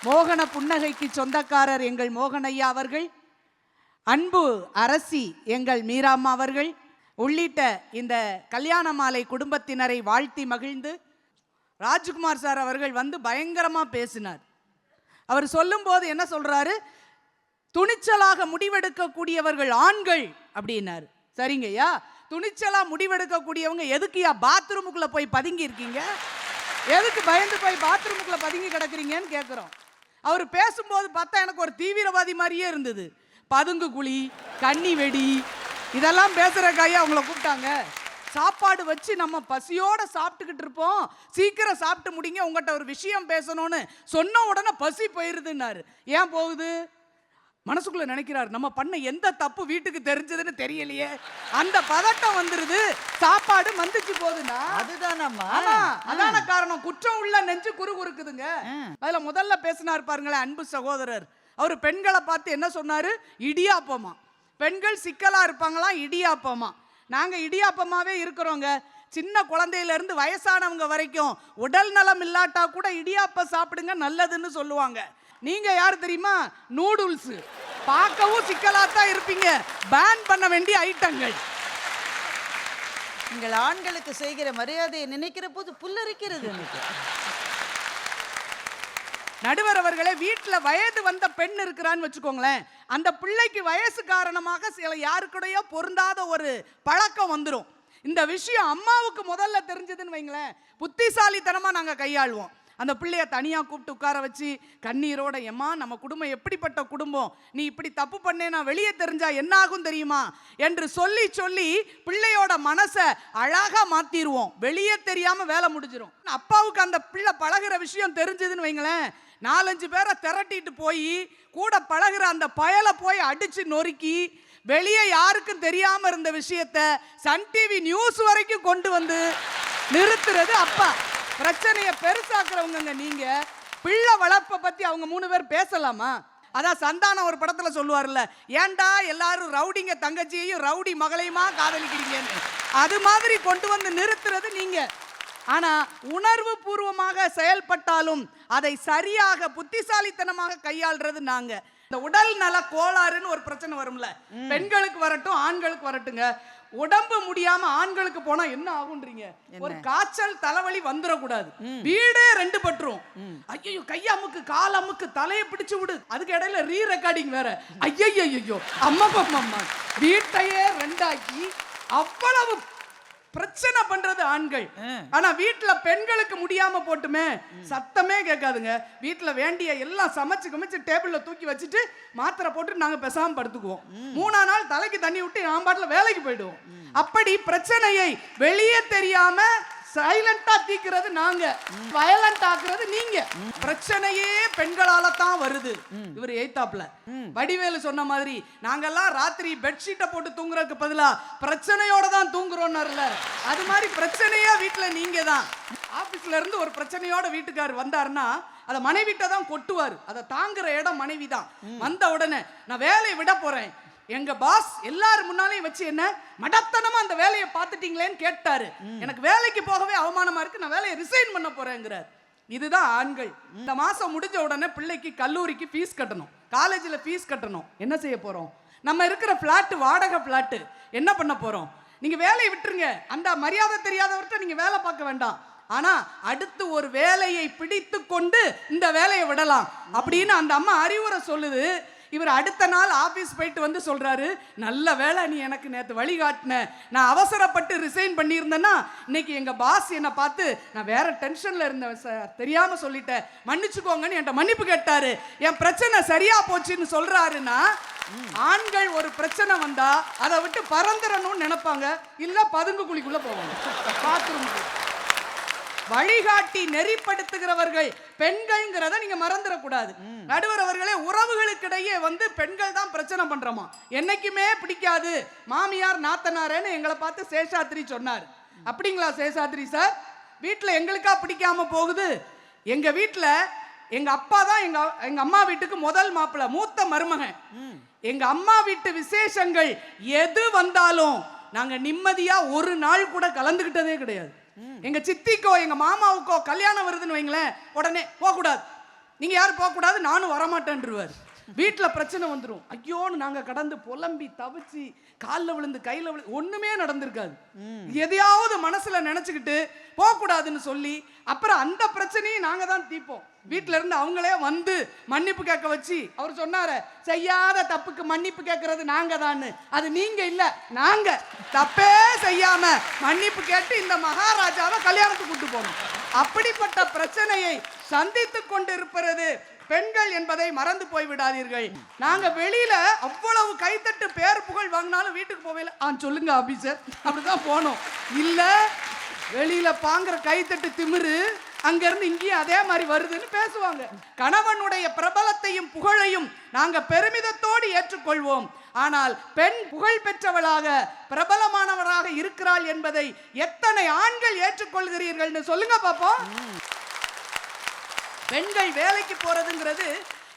மோகன புன்னகைக்கு சொந்தக்காரர் எங்கள் மோகனையா அவர்கள், அன்பு அரசி எங்கள் மீராம்மா அவர்கள் உள்ளிட்ட இந்த கல்யாண மாலை குடும்பத்தினரை வாழ்த்தி மகிழ்ந்து ராஜ்குமார் சார் அவர்கள் வந்து பயங்கரமா பேசினார். அவர் சொல்லும்போது என்ன சொல்றாரு, துணிச்சலாக முடிவெடுக்கக்கூடியவர்கள் ஆண்கள் அப்படின்னாரு. சரிங்கய்யா, துணிச்சலா முடிவெடுக்கக்கூடியவங்க எதுக்குயா பாத்ரூமுக்குள்ள போய் பதுங்கி இருக்கீங்க? எதுக்கு பயந்து போய் பாத்ரூமுக்குள்ள பதுங்கி கிடக்குறீங்கன்னு கேட்குறோம். அவர் பேசும்போது பார்த்தா எனக்கு ஒரு தீவிரவாதி மாதிரியே இருந்தது. பதுங்கு குழி, கன்னி வெடி இதெல்லாம் பேசுறக்காயா அவங்கள கூப்பிட்டாங்க. சாப்பாடு வச்சு நம்ம பசியோட சாப்பிட்டுக்கிட்டு இருப்போம், சீக்கிரம் சாப்பிட்டு முடிங்க, உங்கள்கிட்ட ஒரு விஷயம் பேசணும்னு சொன்ன உடனே பசி போயிருதுன்னாரு. ஏன் போகுது? மனசுக்குள்ள நினைக்கிறார், நம்ம பண்ண எந்த தப்பு வீட்டுக்கு தெரிஞ்சதுன்னு தெரியலையே, அந்த பதட்டம் வந்துருது, சாப்பாடு மந்திச்சு போகுதுன்னா அதுதானம்மா. அதான காரணம். குற்றம் உள்ள நெஞ்சு குறுகுறுக்குதுங்க. அதுல முதல்ல பேசினார் பாருங்களேன் அன்பு சகோதரர். அவர் பெண்களை பார்த்து என்ன சொன்னாரு? இடியாப்பமா. பெண்கள் சிக்கலா இருப்பாங்களா, இடியாப்பமா. நாங்க இடியாப்பமாவே இருக்கிறோங்க. சின்ன குழந்தையில இருந்து வயசானவங்க வரைக்கும் உடல் நலம் இல்லாட்டா கூட இடியாப்பம் சாப்பிடுங்க நல்லதுன்னு சொல்லுவாங்க. நீங்க யாரு தெரியுமா? நூடுல்ஸ். பார்க்கவும் சிக்கலாத்தான் இருப்பீங்க, பேன் பண்ண வேண்டிய ஐட்டங்கள். நீங்கள் ஆண்களுக்கு செய்கிற மரியாதையை நினைக்கிற போது புல்லரிக்கிறது. நடுவர் அவர்களே, வீட்டில் வயது வந்த பெண் இருக்கிறான்னு வச்சுக்கோங்களேன், அந்த பிள்ளைக்கு வயசு காரணமாக சில யாருக்கூடையோ பொருந்தாத ஒரு பழக்கம் வந்துடும். இந்த விஷயம் அம்மாவுக்கு முதல்ல தெரிஞ்சதுன்னு வைங்களேன், புத்திசாலித்தனமா நாங்க கையாளுவோம். அந்த பிள்ளைய தனியா கூப்பிட்டு உட்கார வச்சு கண்ணீரோட, எம்மா நம்ம குடும்பம் எப்படிப்பட்ட குடும்பம், நீ இப்படி தப்பு பண்ணே நான் வெளியே தெரிஞ்சா என்ன ஆகும் தெரியுமா என்று சொல்லி சொல்லி பிள்ளையோட மனசை அழகா மாத்திடுவோம். வெளியே தெரியாம வேலை முடிஞ்சிடும். அப்பாவுக்கு அந்த பிள்ளை பழகுற விஷயம் தெரிஞ்சதுன்னு வைங்களேன், 4-5 பேரை திரட்டிட்டு போய் கூட பழகுற அந்த பயலை போய் அடிச்சு நொறுக்கி வெளியே யாருக்கும் தெரியாம இருந்த விஷயத்த சன் டிவி நியூஸ் வரைக்கும் கொண்டு வந்து நிறுத்துறது அப்பா. பிரச்சனையை பெருசாக்குறவங்க நீங்க. பிள்ளை வளர்ப்பை பத்தி அவங்க 3 பேர் பேசலாமா? அதான் சந்தானம் ஒரு படத்துல சொல்லுவார்ல, ஏண்டா எல்லாரும் ரவுடிங்க தங்கச்சியையும் ரவுடி மகளையுமா காதலிக்கிறீங்கன்னு. அது மாதிரி கொண்டு வந்து நிறுத்துறது நீங்க. ஆனா உணர்வு பூர்வமாக செயல்பட்டாலும் அதை சரியாக புத்திசாலித்தனமாக கையாள்றது நாங்க. இந்த உடல் நல கோளாறுன்னு ஒரு பிரச்சனை வரும்ல, பெண்களுக்கு வரட்டும் ஆண்களுக்கு வரட்டுங்க. உடம்பு முடியாம ஆண்களுக்கு போனா என்ன ஆகுன்றீங்க? ஒரு காய்ச்சல் தலைவலி வந்துடக்கூடாது, வீடே 2 பட்டுரும். ஐயோ கையமுக்கு காலமுக்கு தலையை பிடிச்சு விடு, அதுக்கு இடையில ரீ ரெக்கார்டிங் வேற. ஐயோ அம்மா வீட்டையே 2 ஆக்கி அவ்வளவு பிரச்சனை பண்றது ஆண்கள். ஆனா வீட்டுல பெண்களுக்கு முடியாம போட்டுமே சத்தமே கேட்காதுங்க. வீட்டுல வேண்டிய எல்லாம் சமைச்சு கமைச்சு டேபிள்ல தூக்கி வச்சுட்டு மாத்திரை போட்டு நாங்க பேசாம படுத்துக்குவோம். 3ஆம் நாள் தலைக்கு தண்ணி விட்டு நான் பாட்டுல வேலைக்கு போயிடுவோம். அப்படி பிரச்சனையை வெளியே தெரியாம சைலண்டா தீக்கிறது நாங்க, வயலண்ட் ஆக்குறது நீங்க. பிரச்சனையே பெண்களால தான் வருது. இவர் எய்தாப்ல வடிவேலு சொன்ன மாதிரி நாங்கெல்லாம் ராத்திரி பெட்ஷீட்டை போட்டு தூங்குறதுக்கு பதிலா பிரச்சனையோட தான் தூங்குறோம்னாருல, அது மாதிரி பிரச்சனையா வீட்டுல நீங்க தான். ஆபீஸ்ல இருந்து ஒரு பிரச்சனையோட வீட்டுக்காரர் வந்தாருன்னா அதை மனைவிட்ட தான் கொட்டுவார். அதை தாங்குற இடம் மனைவி தான். வந்த உடனே நான் வேலையை விட போறேன், எங்க பாஸ் எல்லாரும் முன்னாலையும் வச்சு என்ன மடத்தனமா அந்த வேலையை பார்த்துட்டீங்களேன்னு கேட்டாரு. எனக்கு வேலைக்கு போகவே அவமானமா இருக்கு, நான் வேலையை ரிசைன் பண்ண போறேங்கிறார். இதுதான் ஆண்கள். இந்த மாசம் முடிஞ்ச உடனே பிள்ளைக்கு கல்லூரிக்கு ஃபீஸ் கட்டணும், காலேஜில் ஃபீஸ் கட்டணும். என்ன செய்ய போறோம்? நம்ம இருக்கிற பிளாட் வாடகை பிளாட், என்ன பண்ண போறோம்? நீங்க வேலையை விட்டுருங்க, அந்த மரியாதை தெரியாதவர்கிட்ட நீங்க வேலை பார்க்க வேண்டாம். ஆனா அடுத்து ஒரு வேலையை பிடித்து கொண்டு இந்த வேலையை விடலாம் அப்படின்னு அந்த அம்மா அறிவுரை சொல்லுது. இவர் அடுத்த நாள் ஆபீஸ் போயிட்டு வந்து சொல்றாரு, நல்ல வேலை நீ எனக்கு நேற்று வழிகாட்டின, நான் அவசரப்பட்டு ரிசைன் பண்ணியிருந்தேன்னா இன்னைக்கு எங்க பாஸ் என்னை பார்த்து நான் வேற டென்ஷன்ல இருந்தேன் சார், தெரியாம சொல்லிட்டேன், மன்னிச்சுக்கோங்கன்னு என்கிட்ட மன்னிப்பு கேட்டாரு, என் பிரச்சனை சரியா போச்சுன்னு சொல்றாருன்னா, ஆண்கள் ஒரு பிரச்சனை வந்தா அதை விட்டு பறந்துடணும்னு நினைப்பாங்க, இல்ல பதுங்கு குழிக்குள்ள போவாங்க, பாத்ரூமுக்கு. வழிகாட்டி நெறிப்படுத்துகிறவர்கள் பெண்கள்ங்கிறத நீங்க மறந்துடக்கூடாது. நடுவர் அவர்களே, உறவுகளுக்கிடையே வந்து பெண்கள் தான் பிரச்சனை பண்றோமா, என்னைக்குமே பிடிக்காது மாமியார் நாத்தனாரன்னு எங்களை பார்த்து சேஷாத்ரி சொன்னார். அப்படிங்களா சேஷாத்ரி சார்? வீட்டுல எங்களுக்கா பிடிக்காம போகுது? எங்க வீட்டுல எங்க அப்பா தான் எங்க அம்மா வீட்டுக்கு முதல் மாப்பிள்ளை, மூத்த மருமகன். எங்க அம்மா வீட்டு விசேஷங்கள் எது வந்தாலும் நாங்க நிம்மதியா ஒரு நாள் கூட கலந்துகிட்டதே கிடையாது. எங்க சித்திக்கோ எங்க மாமாவுக்கோ கல்யாணம் வருதுன்னு வைங்களேன், உடனே போக கூடாது, நீங்க யாரும் போகக்கூடாது, நானும் வரமாட்டேன்ருவார். வீட்டில் பிரச்சனை வந்துடும். ஐயோன்னு நாங்கள் கடந்து புலம்பி தவிச்சு காலில் விழுந்து கையில் விழுந்து ஒன்றுமே நடந்திருக்காது. எதையாவது மனசில் நினச்சிக்கிட்டு போகக்கூடாதுன்னு சொல்லி அப்புறம் அந்த பிரச்சனையும் நாங்கள் தான் தீர்ப்போம். வீட்டில இருந்து அவங்களே வந்து மன்னிப்பு கேட்க வச்சு, அவர் சொன்னார செய்யாத தப்புக்கு மன்னிப்பு கேட்கறது நாங்க தான். அது நீங்க இல்ல, நாங்க தப்பே செய்யாம மன்னிப்பு கேட்டு இந்த மகாராஜாவை கல்யாணத்துக்கு கூட்டு போனோம். அப்படிப்பட்ட பிரச்சனையை சந்தித்து கொண்டு இருப்பது பெண்கள் என்பதை மறந்து போய் விடாதீர்கள். நாங்க வெளியில அவ்வளவு கைத்தட்டு பேர் புகழ் வாங்கினாலும் வீட்டுக்கு போவேல சொல்லுங்க ஆபீசர் அப்படிதான் போனோம். இல்ல வெளியில பாங்குற கைத்தட்டு திமிரு அங்க இருந்து இங்கேயும் அதே மாதிரி வருதுன்னு பேசுவாங்க. கணவனுடைய பிரபலத்தையும் புகழையும் நாங்க பெருமிதத்தோடு ஏற்றுக்கொள்வோம். ஆனால் பெண் புகழ் பெற்றவளாக பிரபலமானவராக இருக்கிறாள் என்பதை எத்தனை ஆண்கள் ஏற்றுக்கொள்கிறீர்கள்னு சொல்லுங்க பாப்போம். பெண்கள் வேலைக்கு போறதுங்கிறது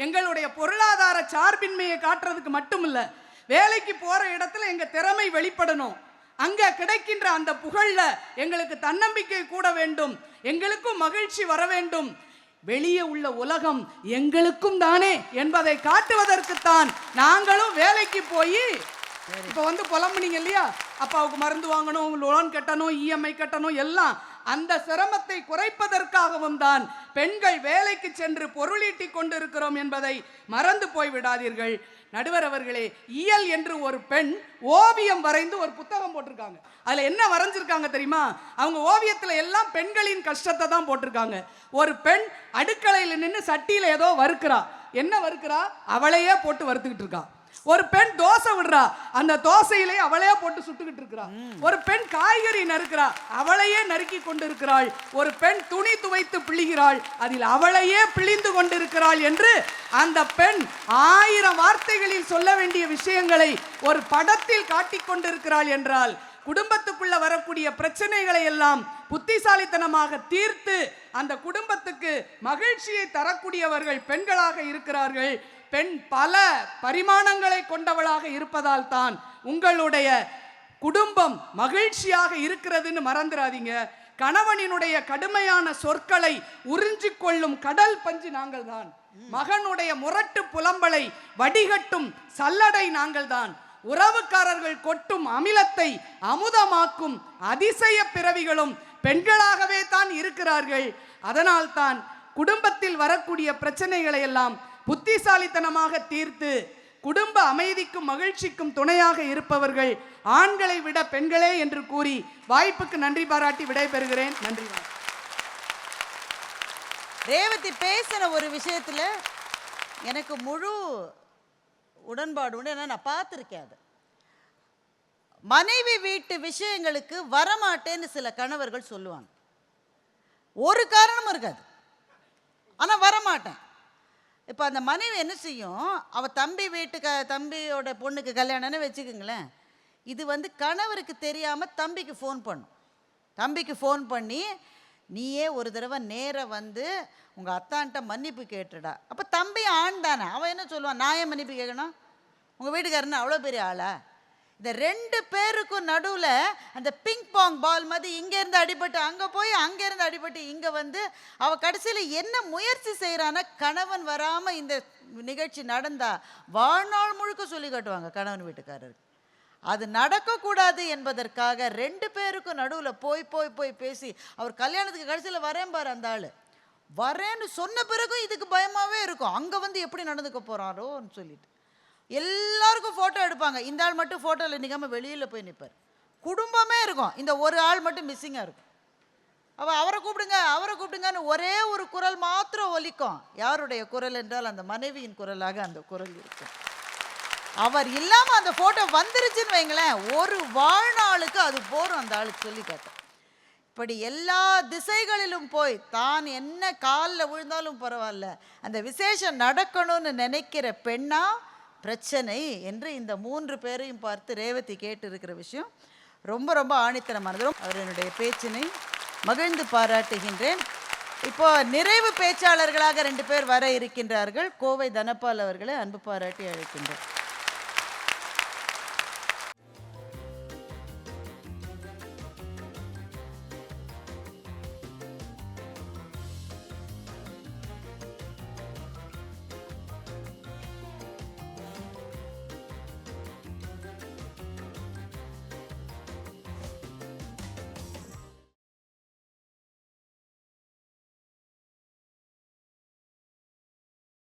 எங்களுடைய பொருளாதார சார்பின்மையை காட்டுறதுக்கு மட்டும் இல்ல, வேலைக்கு போற இடத்துல எங்க திறமை வெளிப்படணும். அங்க கிடைக்கின்ற அந்த புகழ்ல எங்களுக்கு தன்னம்பிக்கை கூட வேண்டும், எங்களுக்கும் மகிழ்ச்சி வர வேண்டும். வெளியே உள்ள உலகம் எங்களுக்கும் தானே என்பதை காட்டுவதற்குத்தான் நாங்களும் வேலைக்கு போய் இப்ப வந்து புலம்புனீங்க இல்லையா, அப்பாவுக்கு மருந்து வாங்கணும், லோன் கட்டணும், இஎம்ஐ கட்டணும், எல்லாம் அந்த சிரமத்தை குறைப்பதற்காகவும் தான் பெண்கள் வேலைக்கு சென்று பொருளீட்டி கொண்டிருக்கிறோம் என்பதை மறந்து போய் விடாதீர்கள். நடுவர் அவர்களே, இயல் என்று ஒரு பெண் ஓவியம் வரைந்து ஒரு புத்தகம் போட்டிருக்காங்க. அதுல என்ன வரைஞ்சிருக்காங்க தெரியுமா? அவங்க ஓவியத்துல எல்லாம் பெண்களின் கஷ்டத்தை தான் போட்டிருக்காங்க. ஒரு பெண் அடுக்கலையில் நின்று சட்டியில ஏதோ வறுக்கிறா. என்ன வறுக்கிறா? அவளையே போட்டு வறுத்துக்கிட்டு இருக்கா. ஒரு பெண் தோசை விடுறா, அந்த தோசையிலே அவளையே போட்டு சுட்டுக்கிட்டு இருக்கிறா. ஒரு பெண் காய்கறி நறுக்கிறா, அவளையே நறுக்கி கொண்டு இருக்கிறாள். ஒரு பெண் துணி துவைத்து பிழிகிறாள், அதில் அவளையே பிழிந்து கொண்டிருக்கிறாள் என்று அந்த பெண் 1000 வார்த்தைகளில் சொல்ல வேண்டிய விஷயங்களை ஒரு படத்தில் காட்டிக் கொண்டிருக்கிறாள் என்றால், குடும்பத்துக்குள்ள வரக்கூடிய பிரச்சனைகளை எல்லாம் புத்திசாலித்தனமாக தீர்த்து அந்த குடும்பத்துக்கு மகிழ்ச்சியை தரக்கூடியவர்கள் பெண்களாக இருக்கிறார்கள். பெண் பல பரிமாணங்களை கொண்டவளாக இருப்பதால் தான் உங்களுடைய குடும்பம் மகிழ்ச்சியாக இருக்கிறதுன்னு மறந்துடாதீங்க. கணவனினுடைய கடுமையான சொற்களை உறிஞ்சிக் கொள்ளும் கடல் பஞ்சு நாங்கள் தான். மகனுடைய முரட்டு புலம்பலை வடிகட்டும் சல்லடை நாங்கள் தான். உறவுக்காரர்கள் கொட்டும் அமிலத்தை அமுதமாக்கும் அதிசய பிறவிகளும் பெண்களாகவே தான் இருக்கிறார்கள். அதனால் தான் குடும்பத்தில் வரக்கூடிய பிரச்சனைகளை எல்லாம் புத்திசாலித்தனமாக தீர்த்து குடும்ப அமைதிக்கும் மகிழ்ச்சிக்கும் துணையாக இருப்பவர்கள் ஆண்களை விட பெண்களே என்று கூறி வாய்ப்புக்கு நன்றி பாராட்டி விடைபெறுகிறேன். நன்றி. ரேவதி பேசின ஒரு விஷயத்துல எனக்கு முழு உடன்பாடு உண்டு. ஏன்னா நான் பார்த்துருக்கேன். அது மனைவி வீட்டு விஷயங்களுக்கு வரமாட்டேன்னு சில கணவர்கள் சொல்லுவாங்க. ஒரு காரணமும் இருக்காது, ஆனால் வரமாட்டேன். இப்போ அந்த மனைவி என்ன செய்யும்? அவள் தம்பியோட பொண்ணுக்கு கல்யாணம்னு வச்சுக்கோங்களேன். இது வந்து கணவருக்கு தெரியாமல் தம்பிக்கு ஃபோன் பண்ணும். தம்பிக்கு ஃபோன் பண்ணி, நீயே ஒரு தடவை நேராக வந்து உங்கள் அத்தான்ட்ட மன்னிப்பு கேட்டுடா. அப்போ தம்பி ஆண் தானே, அவன் என்ன சொல்லுவான்? நான் ஏன் மன்னிப்பு கேட்கணும்? உங்கள் வீட்டுக்காரன்னு அவ்வளோ பெரிய ஆளா? இந்த 2 பேருக்கும் நடுவில் அந்த பிங் பாங் பால் மாதிரி இங்கேருந்து அடிபட்டு அங்கே போய், அங்கேருந்து அடிபட்டு இங்கே வந்து, அவள் கடைசியில் என்ன முயற்சி செய்கிறான்னா, கணவன் வராமல் இந்த நிகழ்ச்சி நடந்தா வாழ்நாள் முழுக்க சொல்லி காட்டுவாங்க கணவன் வீட்டுக்காரருக்கு. அது நடக்கக்கூடாது என்பதற்காக 2 பேருக்கும் நடுவில் போய் போய் போய் பேசி, அவர் கல்யாணத்துக்கு கடைசியில் வரேன் பாரு அந்த ஆள், வரேன்னு சொன்ன பிறகும் இதுக்கு பயமாகவே இருக்கும். அங்கே வந்து எப்படி நடந்துக்க போகிறாரோன்னு சொல்லிட்டு எல்லாருக்கும் ஃபோட்டோ எடுப்பாங்க. இந்த ஆள் மட்டும் ஃபோட்டோவில் நிற்காமல் வெளியில் போய் நிற்பார். குடும்பமே இருக்கும், இந்த ஒரு ஆள் மட்டும் மிஸ்ஸிங்காக இருக்கும். அவரை கூப்பிடுங்கன்னு ஒரே ஒரு குரல் மாத்திரம் ஒலிக்கும். யாருடைய குரல் என்றால் அந்த மனைவியின் குரலாக அந்த குரல் இருக்கும். அவர் இல்லாமல் அந்த ஃபோட்டோ வந்துருச்சுன்னு வைங்களேன், ஒரு வாழ்நாளுக்கு அது போரும் அந்த ஆளுக்கு சொல்லி காட்டும். இப்படி எல்லா திசைகளிலும் போய் தான் என்ன காலில் விழுந்தாலும் பரவாயில்ல, அந்த விசேஷம் நடக்கணும்னு நினைக்கிற பெண்ணா பிரச்சனை என்று இந்த 3 பேரையும் பார்த்து ரேவதி கேட்டு இருக்கிற விஷயம் ரொம்ப ரொம்ப ஆணித்தனமானது. அவருடைய பேச்சினை மகிழ்ந்து பாராட்டுகின்றேன். இப்போ நிறைவு பேச்சாளர்களாக 2 பேர் வர இருக்கின்றார்கள். கோவை தனபால் அவர்களை அன்பு பாராட்டி அழைக்கின்றேன்.